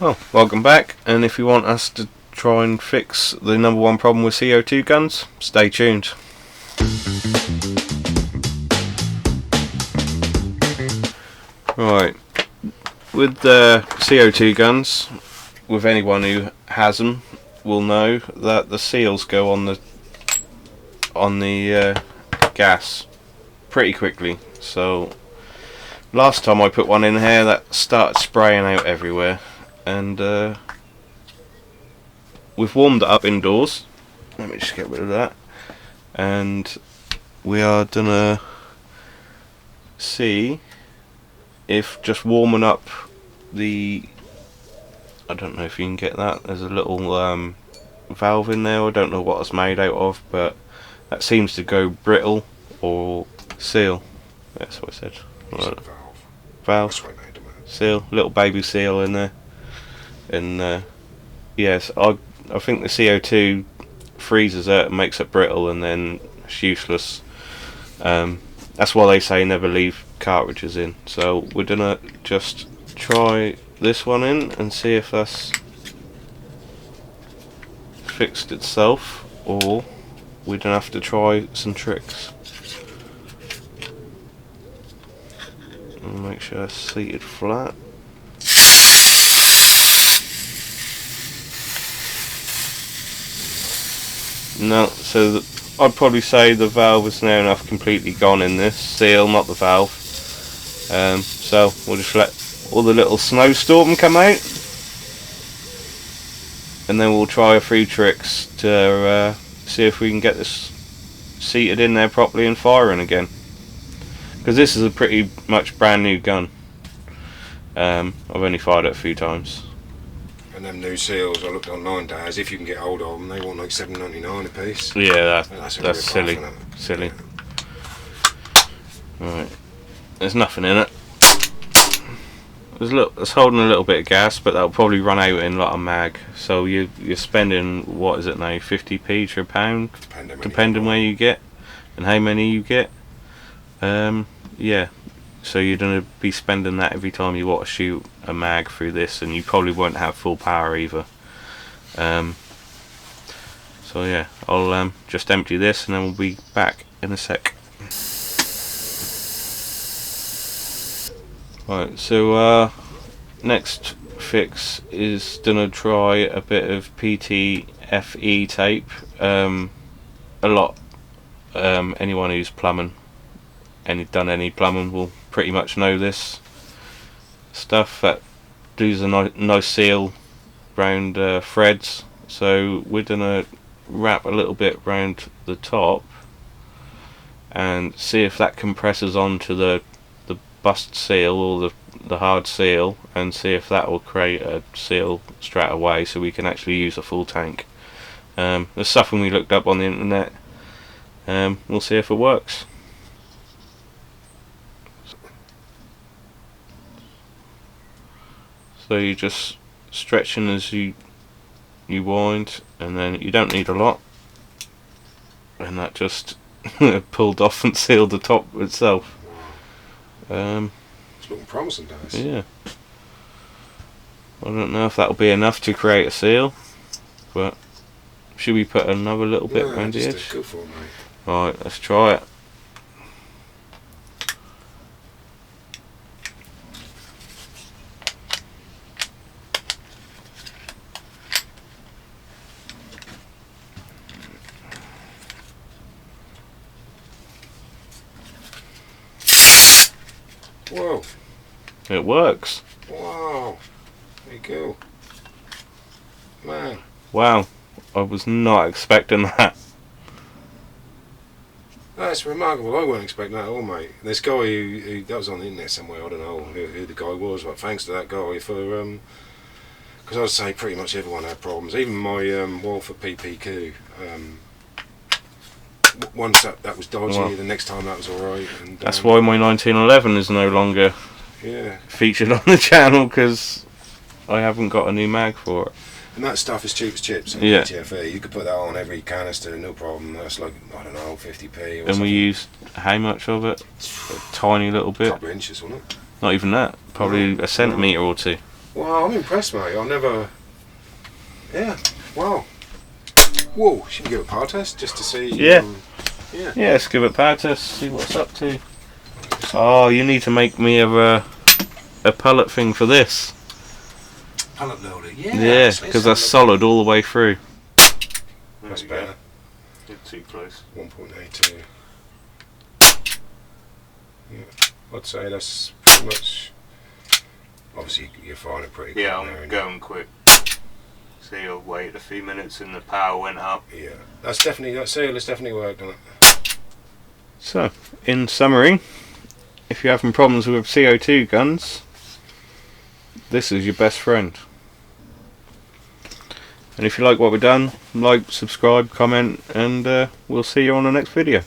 Well, welcome back, and if you want us to try and fix the number one problem with CO2 guns, stay tuned. Right, with the CO2 guns, with anyone who has them will know that the seals go on the gas pretty quickly. So last time I put one in here, that started spraying out everywhere, and we've warmed it up indoors. Let me just get rid of that, and we are gonna see if just warming up the, I don't know if you can get that, there's a little valve in there, I don't know what it's made out of, but that seems to go brittle or seal. That's what I said. Right. Valve. Seal, little baby seal in there. And yes, I think the CO2 freezes it and makes it brittle, and then it's useless. That's why they say never leave cartridges in. So we're gonna just try this one in and see if that's fixed itself, or we're gonna have to try some tricks. And make sure it's seated flat. No, so I'd probably say the valve is now enough completely gone in this seal, not the valve. So we'll just let all the little snowstorm come out, and then we'll try a few tricks to see if we can get this seated in there properly and firing again. Because this is a pretty much brand new gun. I've only fired it a few times. And them new seals, I looked online, Daz, if you can get hold of them, they want like $7.99 a piece. Yeah, that's silly. Yeah. Silly. Right. There's nothing in it. It's holding a little bit of gas, but that'll probably run out in like a mag. So you're spending, what is it now, 50p to a pound, depending where you get and how many you get. Yeah. So you're going to be spending that every time you want to shoot a mag through this, and you probably won't have full power either. So yeah, I'll just empty this and then we'll be back in a sec. Right, so next fix is gonna try a bit of PTFE tape. Anyone who's plumbing, done any plumbing will pretty much know this stuff. That does a nice seal round threads. So we're gonna wrap a little bit round the top and see if that compresses onto the bust seal or the hard seal, and see if that will create a seal straight away so we can actually use a full tank. There's stuff when we looked up on the internet. We'll see if it works. So you just stretching as you wind, and then you don't need a lot, and that just pulled off and sealed the top itself. It's looking promising, Daz. Yeah. I don't know if that'll be enough to create a seal, but should we put another little bit around the edge? Go for it, mate. Right, let's try it. Whoa. It works. Wow. There you go. Man. Wow. I was not expecting that. That's remarkable. I wasn't expecting that at all, mate. This guy who that was on the internet somewhere, I don't know who the guy was, but thanks to that guy for, because I'd say pretty much everyone had problems. Even my Walther PPQ, once that was dodgy, Wow. the next time that was alright. And That's why my 1911 is no longer featured on the channel, because I haven't got a new mag for it. And that stuff is cheap as chips. Yeah. PTFE. You could put that on every canister, no problem. That's like, I don't know, 50p or And something. we used how much of it? A tiny little A bit. couple of inches, wasn't it? Not even that. Probably a centimetre or two. Wow, I'm impressed, mate. I've never. Yeah. Wow. Whoa. Should we give it a power test just to see? Yeah. Yeah. Yeah, let's give it a power test, see what it's up to. Oh, you need to make me a pellet thing for this. Pellet loader. Yeah. Yeah, because that's solid all the way through. That's better. You're too close. 1.82. Yeah. I'd say that's pretty much. Obviously, you're finding it pretty quick. Yeah, there, I'm going quick. So you'll wait a few minutes and the power went up. Yeah, that's definitely, that seal has definitely worked on it. So, in summary, if you're having problems with CO2 guns, this is your best friend. And if you like what we've done, like, subscribe, comment, and we'll see you on the next video.